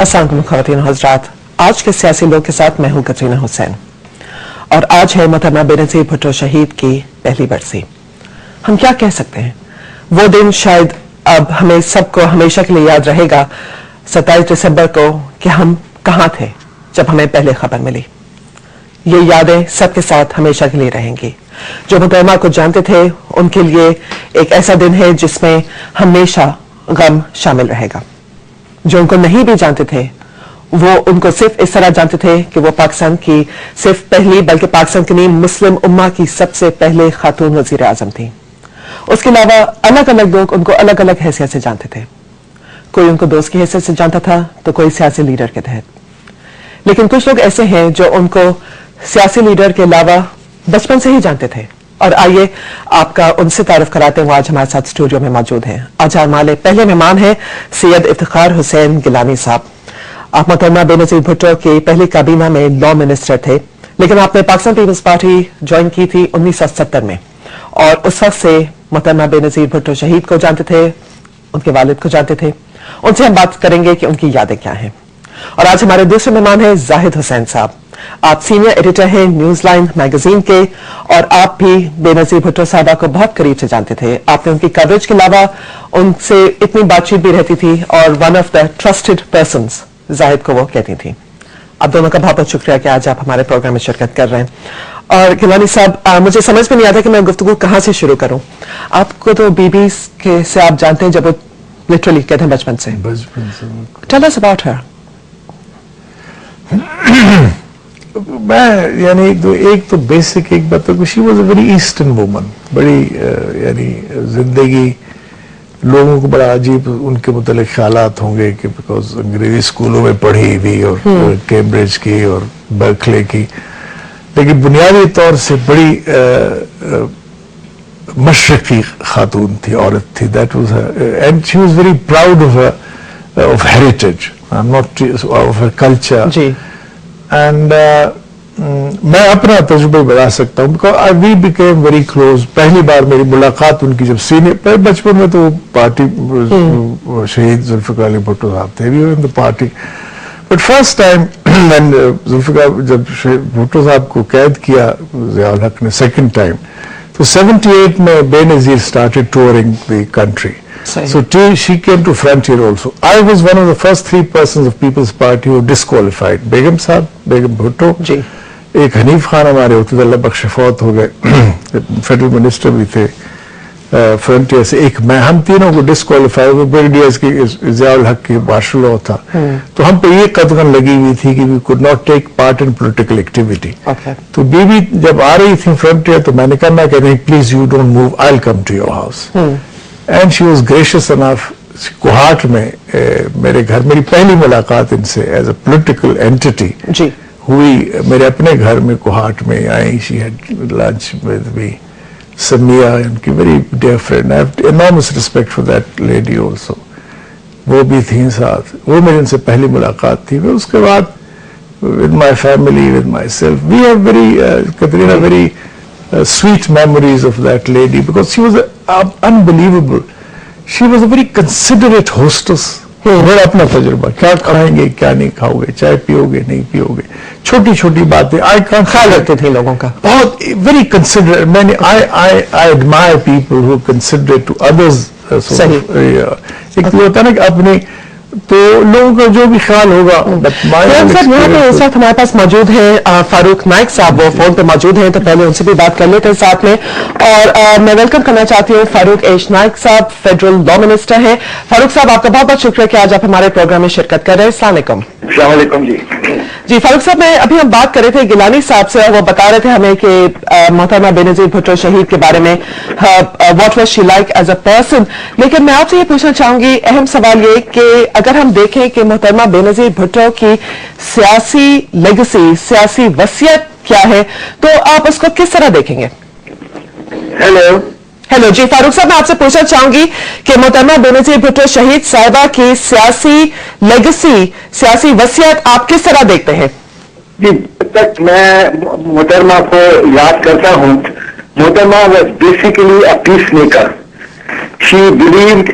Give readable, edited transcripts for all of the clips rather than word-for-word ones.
अस्सलाम वालेकुम ख़वातीन हज़रात, आज के सियासी लोग के साथ मैं हूं कतरीना हुसैन और आज है मोहतरमा बेनज़ीर भुट्टो शहीद की पहली बरसी। हम क्या कह सकते हैं, वो दिन शायद अब हमें सबको हमेशा के लिए याद रहेगा 27 दिसंबर को कि हम कहां थे जब हमें पहले खबर मिली। ये यादें सबके साथ हमेशा के लिए रहेंगी। जो मोहतरमा को जानते थे उनके लिए एक ऐसा दिन है जिसमें हमेशा गम शामिल रहेगा। जो उनको नहीं भी जानते थे वो उनको सिर्फ इस तरह जानते थे कि वो पाकिस्तान की सिर्फ पहली बल्कि पाकिस्तान की नहीं मुस्लिम उम्मा की सबसे पहले खातून वजीर आजम थी। उसके अलावा अलग अलग लोग उनको अलग अलग हैसियत से जानते थे। कोई उनको दोस्त की हैसियत से जानता था तो कोई सियासी लीडर के तहत। लेकिन कुछ लोग ऐसे हैं जो उनको सियासी लीडर के अलावा बचपन से ही जानते थे। और आइए आपका उनसे तारुफ कराते हुए आज हमारे साथ स्टूडियो में मौजूद हैं। आज हमारे पहले मेहमान हैं सैयद इफ्तिखार हुसैन गिलानी साहब। आप मोहतरमा बेनज़ीर भुट्टो की पहली काबीना में लॉ मिनिस्टर थे, लेकिन आपने पाकिस्तान पीपल्स पार्टी ज्वाइन की थी 1970 में और उस वक्त से मोहतरमा बेनज़ीर भुट्टो शहीद को जानते थे, उनके वालिद को जानते थे। उनसे हम बात करेंगे कि उनकी यादें क्या हैं। और आज हमारे दूसरे मेहमान हैं जाहिद हुसैन साहब। आप सीनियर एडिटर हैं न्यूज लाइन मैगजीन के और आप भी बेनज़ीर भुट्टो साहबा को बहुत करीब से जानते थे। आपने उनकी कवरेज के अलावा उनसे इतनी बातचीत भी रहती थी और one of the trusted persons Zahid को वो कहती थी। आप दोनों का बहुत बहुत शुक्रिया कि आज आप हमारे प्रोग्राम में शिरकत कर रहे हैं। और गिलानी साहब, मुझे समझ में नहीं आता कि मैं गुफ्तगू कहाँ से शुरू करूं। आपको तो बीबी के से आप जानते हैं, जब वो लिटरली कहते हैं बचपन से। Tell us about her. मैं यानी एक तो बेसिक एक बात तो she was a very eastern woman. बड़ी यानी जिंदगी लोगों को बड़ा अजीब उनके मुतालिक ख्यालात होंगे कि बिकॉज अंग्रेजी स्कूलों में पढ़ी हुई और कैम्ब्रिज की और बर्कले की, लेकिन बुनियादी तौर से बड़ी मशरकी खातून थी, औरत थी। That was and she was very proud of heritage, not of her culture. And मैं अपना तजुर्बा बता सकता हूँ because we became very close. पहली बार मेरी मुलाकात उनकी जब सीनियर बचपन में तो पार्टी शहीद जुल्फ़िकार अली भुट्टो साहब थे, we were in the party, but first time Zulfikar जब भुट्टो साहब को कैद किया ज़ियाउल हक ने सेकंड टाइम, तो 78 में Benazir started touring the country. So she came to Frontier also. I was one of the first 3 persons of People's Party who disqualified. बेगम साहब, बेगम भुट्टो, एक हनीफ खान हमारे उतुल्ला बख्श फौत हो गए, फेडरल मिनिस्टर भी थे फ्रंटियर से, एक मैं, हम तीनों को डिस्क्वालीफाई हो गए। ब्रिगेडियर्स की ज़ियाउल हक की मार्शल लॉ था, तो हम पे ये कदगन लगी हुई थी कि we could not take part in political activity. तो बीबी जब आ रही थी फ्रंटियर तो मैंने कहा, मैं कहते हैं please you don't move, I will come to your house. And she was gracious enough. Kohat में मेरे घर मेरी पहली मुलाकात इनसे एज अ पोलिटिकल एंटिटी हुई। मेरे अपने घर में कोहाट में आई, she had lunch with me, Samia, उनकी very dear friend. I have enormous respect for that lady also. वो भी थी साथ, वो मेरी उनसे पहली मुलाकात थी। फिर उसके बाद with my family, with myself, we have very Katrina very sweet memories of that lady because she was unbelievable. She was a very considerate hostess. मेरा अपना तजुर्बा, क्या खाएंगे क्या नहीं खाओगे, चाय पियोगे नहीं पियोगे, छोटी छोटी बातें आई कांट, ख्याल रखते थे लोगों का, बहुत वेरी कंसिडरेट। मैंने I admire people who considerate to others. एक तो होता है ना कि अपने तो लोगों का जो भी ख्याल होगा। इस वक्त हमारे पास मौजूद हैं फारूक नाइक साहब, वो फोन पे मौजूद हैं, तो पहले उनसे भी बात कर लेते हैं साथ में। और मैं वेलकम करना चाहती हूँ फारूक एश नाइक साहब, फेडरल लॉ मिनिस्टर हैं। फारूक साहब, आपका बहुत बहुत शुक्रिया कि आज आप हमारे प्रोग्राम में शिरकत कर रहे हैं। अस्सलाम वालेकुम। जी फारूक साहब, मैं अभी हम बात कर रहे थे गिलानी साहब से, वो बता रहे थे हमें कि मोहतरमा बेनज़ीर भुट्टो शहीद के बारे में, what was she like as a person. लेकिन मैं आपसे ये पूछना चाहूंगी, अहम सवाल ये कि अगर हम देखें कि मोहतरमा बेनज़ीर भुट्टो की सियासी लेगेसी, सियासी वसीयत क्या है, तो आप उसको किस तरह देखेंगे? हेलो जी फारूक साहब, मैं आपसे पूछना चाहूंगी कि मोहतरमा बेनज़ीर भुट्टो शहीद साहिबा की सियासी लेगेसी, सियासी वसीयत आप किस तरह देखते हैं? जी, तक मैं मोहतरमा को याद करता हूं, मोहतरमा was basically a peace maker. She believed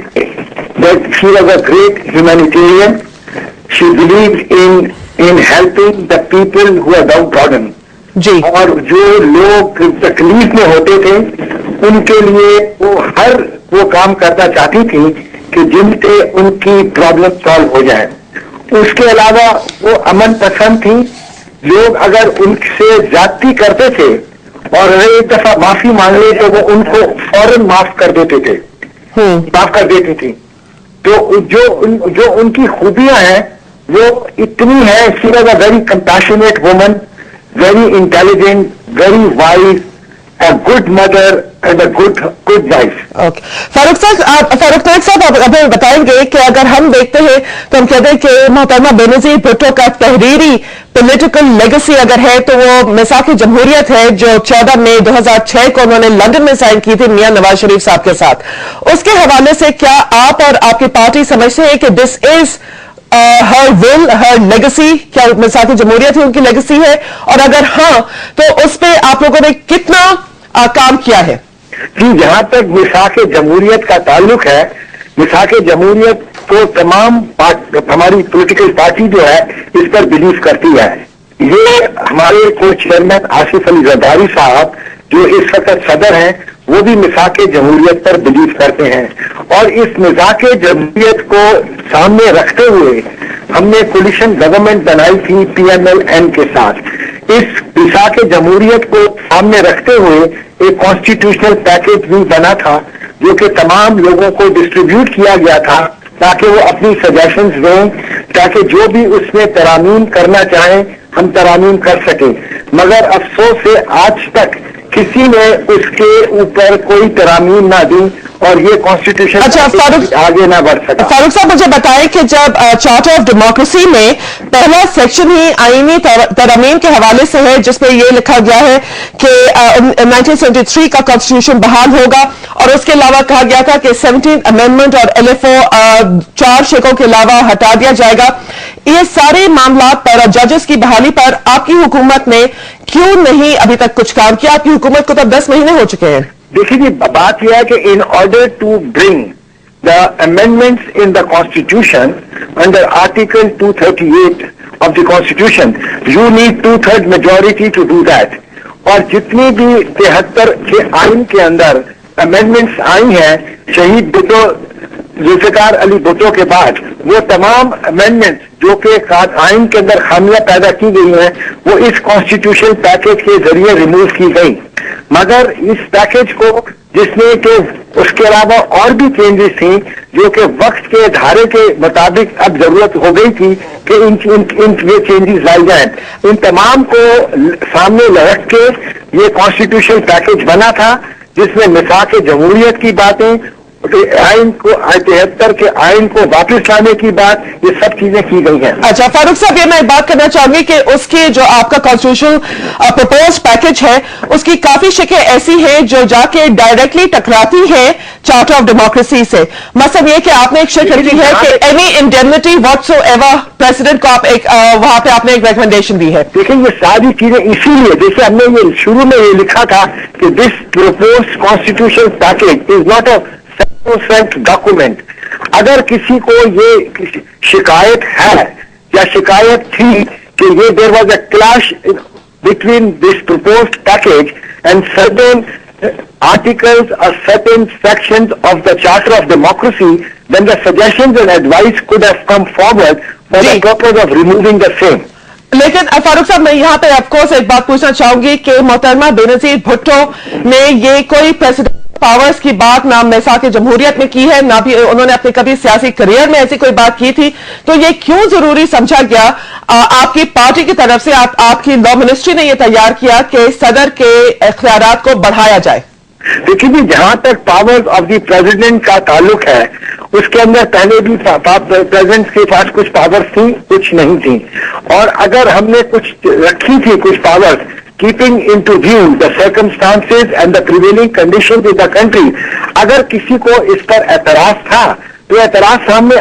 that she was a great humanitarian. she believed in helping the people who are downtrodden. जी اور جو لوگ تکلیف میں ہوتے تھے ان کے لیے وہ ہر وہ کام کرنا چاہتی تھی کہ جن سے ان کی پرابلم سالو ہو جائے. اس کے علاوہ وہ امن پسند تھی. لوگ اگر ان سے زیادتی کرتے تھے اور اگر ایک دفعہ معافی مانگ لے تو وہ ان کو فوراً معاف کر دیتے تھے, معاف کر دیتی تھی. تو جو ان کی خوبیاں ہیں وہ اتنی ہیں. She was a very compassionate woman, very intelligent, very wise, a good mother and a good wife. Okay Farooq Naik صاحب آپ ابھی بتائیں گے کہ اگر ہم دیکھتے ہیں تو ہم کہتے ہیں کہ محترمہ بینظیر بھٹو کا تحریری پولیٹیکل لیگسی اگر ہے تو وہ میثاق جمہوریت ہے جو 14 مئی 2006 کو انہوں نے لندن میں سائن کی تھی میاں نواز شریف صاحب کے ساتھ. اس کے حوالے سے کیا آپ اور آپ کی پارٹی سمجھتے ہیں کہ دس از ہر ول, ہر لیگسی, کیا میثاق جمہوریت ہی ان کی لیگسی ہے, اور اگر ہاں تو اس پہ آپ لوگوں نے کتنا کام کیا ہے؟ جی, جہاں تک میثاق جمہوریت کا تعلق ہے, میثاق جمہوریت کو تمام ہماری پولیٹیکل پارٹی جو ہے اس پر بلیو کرتی ہے. یہ ہمارے کو چیئرمین آصف علی زرداری صاحب جو اس وقت صدر ہیں وہ بھی میثاق جمہوریت پر بلیو کرتے ہیں. اور اس میثاق جمہوریت کو سامنے رکھتے ہوئے ہم نے کولیشن گورنمنٹ بنائی تھی PML-N کے ساتھ. اس میثاق جمہوریت کو سامنے رکھتے ہوئے ایک کانسٹیٹیوشنل پیکج بھی بنا تھا جو کہ تمام لوگوں کو ڈسٹریبیوٹ کیا گیا تھا تاکہ وہ اپنی سجیشنز دیں, تاکہ جو بھی اس میں ترامیم کرنا چاہیں ہم ترامیم کر سکیں. مگر افسوس سے آج تک کسی نے اس کے اوپر کوئی ترامیم نہ دی اور یہ کانسٹیٹیوشن آگے نہ بڑھ سکا. فاروق صاحب مجھے بتائیں کہ جب چارٹر آف ڈیموکریسی میں پہلا سیکشن ہی آئینی ترامیم کے حوالے سے ہے جس پہ یہ لکھا گیا ہے کہ 1973 کا کانسٹیٹیوشن بحال ہوگا, اور اس کے علاوہ کہا گیا تھا کہ 17th امینڈمنٹ اور LFO 4 شقوں کے علاوہ ہٹا دیا جائے گا. یہ سارے معاملات پر اور ججز کی بحالی پر آپ کی حکومت نے کیوں نہیں ابھی تک کچھ کام کیا؟ آپ کی حکومت کو تو 10 مہینے ہو چکے ہیں. دیکھیے جی, بات یہ ہے کہ in order to bring the amendments in the constitution under article 238 of the constitution you need 2/3 majority to do that. اور جتنی بھی 73 کے آئین کے اندر امینڈمنٹس آئی ہیں شہید بھٹو ذوالفقار علی بھٹو کے بعد, وہ تمام امینڈمنٹ جو کہ آئین کے اندر خامیاں پیدا کی گئی ہیں وہ اس کانسٹیٹیوشن پیکج کے ذریعے ریموو کی گئی. مگر اس پیکج کو جس میں کہ اس کے علاوہ اور بھی چینجز تھیں جو کہ وقت کے دھارے کے مطابق اب ضرورت ہو گئی تھی کہ ان یہ چینجز لائی جائیں. ان تمام کو سامنے رکھ کے یہ کانسٹیٹیوشن پیکج بنا تھا جس میں میثاق جمہوریت کی باتیں, آئین کو 73 کے آئین کو واپس لانے کی بات, یہ سب چیزیں کی گئی ہیں. اچھا فاروق صاحب, یہ میں بات کرنا چاہوں گی کہ اس کی جو آپ کا کانسٹیٹیوشن پرپوز پیکج ہے اس کی کافی شقیں ایسی ہیں جو جا کے ڈائریکٹلی ٹکراتی ہیں چارٹر آف ڈیموکریسی سے. مثلا یہ کہ آپ نے ایک شق رکھی ہے کہ any indemnity what's ever president کو آپ ایک وہاں پہ آپ نے ایک ریکمنڈیشن دی ہے. دیکھیں یہ ساری چیزیں اسی لیے, جیسے ہم نے یہ شروع میں یہ لکھا تھا کہ this propose constitution package is not a document. اگر کسی کو یہ شکایت ہے یا شکایت تھی کہ یہ there was a Kalash between this proposed package and certain articles or certain sections of the Charter of Democracy, then the suggestions and advice could have come forward for the purpose of removing the same. لیکن فاروق صاحب میں یہاں پہ of course ایک بات پوچھنا چاہوں گی کہ محترمہ بینظیر بھٹو نے یہ کوئی پریزیڈنٹ پاورز کی بات نہ میثاق جمہوریت میں کی ہے, نہ بھی انہوں نے اپنے کبھی سیاسی کریئر میں ایسی کوئی بات کی تھی. تو یہ کیوں ضروری سمجھا گیا آپ کی پارٹی کی طرف سے, آپ کی لا منسٹری نے یہ تیار کیا کہ صدر کے اختیارات کو بڑھایا جائے؟ دیکھیے جی, جہاں تک پاور آف دی پریزیڈنٹ کا تعلق ہے اس کے اندر پہلے بھی پریزیڈنٹ کے پاس کچھ پاورز تھی, کچھ نہیں تھی. اور اگر ہم نے کچھ رکھی تھی کچھ powers keeping into view the circumstances and the prevailing conditions in the country, اگر کسی کو اس پر اعتراض تھا تو اعتراض سامنے